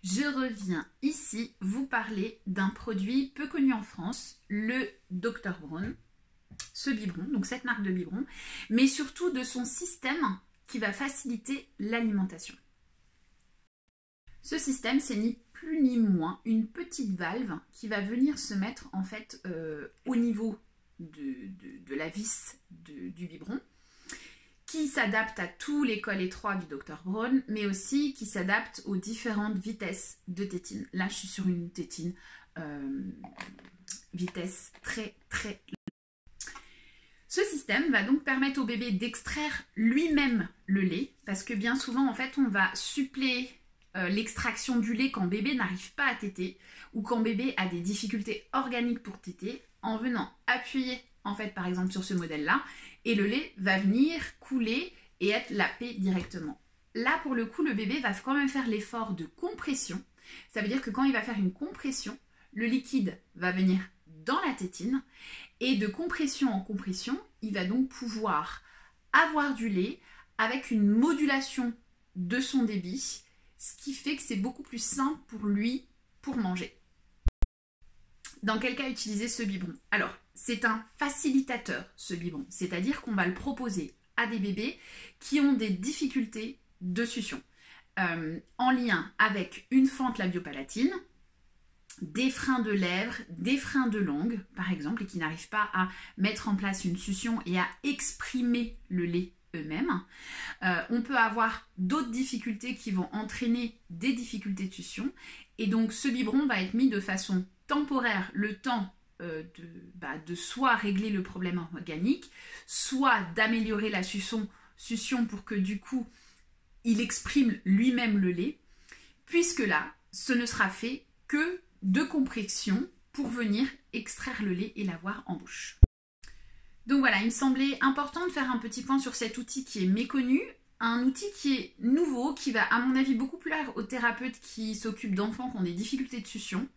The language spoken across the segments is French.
Je reviens ici vous parler d'un produit peu connu en France, le Dr Brown, ce biberon, donc cette marque de biberon, mais surtout de son système qui va faciliter l'alimentation. Ce système, c'est ni plus ni moins une petite valve qui va venir se mettre en fait au niveau de la vis du biberon, qui s'adapte à tous les cols étroits du Dr Brown, mais aussi qui s'adapte aux différentes vitesses de tétine. Là, je suis sur une tétine vitesse très Ce système va donc permettre au bébé d'extraire lui-même le lait, parce que bien souvent, en fait, on va suppléer l'extraction du lait quand bébé n'arrive pas à téter ou quand bébé a des difficultés organiques pour téter, en venant appuyer, en fait, par exemple, sur ce modèle-là, et le lait va venir couler et être lappé directement. Là, pour le coup, le bébé va quand même faire l'effort de compression. Ça veut dire que quand il va faire une compression, le liquide va venir dans la tétine et de compression en compression, il va donc pouvoir avoir du lait avec une modulation de son débit, ce qui fait que c'est beaucoup plus simple pour lui pour manger. Dans quel cas utiliser ce biberon? Alors, c'est un facilitateur, ce biberon, c'est-à-dire qu'on va le proposer à des bébés qui ont des difficultés de succion, en lien avec une fente labiopalatine, des freins de lèvres, des freins de langue, par exemple, et qui n'arrivent pas à mettre en place une succion et à exprimer le lait eux-mêmes. On peut avoir d'autres difficultés qui vont entraîner des difficultés de succion, et donc ce biberon va être mis de façon temporaire, le temps de soit régler le problème organique, soit d'améliorer la succion pour que du coup il exprime lui-même le lait, puisque là, ce ne sera fait que de compression pour venir extraire le lait et l'avoir en bouche. Donc voilà, il me semblait important de faire un petit point sur cet outil qui est méconnu, un outil qui est nouveau, qui va à mon avis beaucoup plaire aux thérapeutes qui s'occupent d'enfants qui ont des difficultés de succion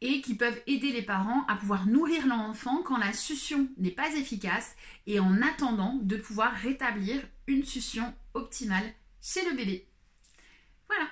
et qui peuvent aider les parents à pouvoir nourrir leur enfant quand la succion n'est pas efficace et en attendant de pouvoir rétablir une succion optimale chez le bébé. Voilà.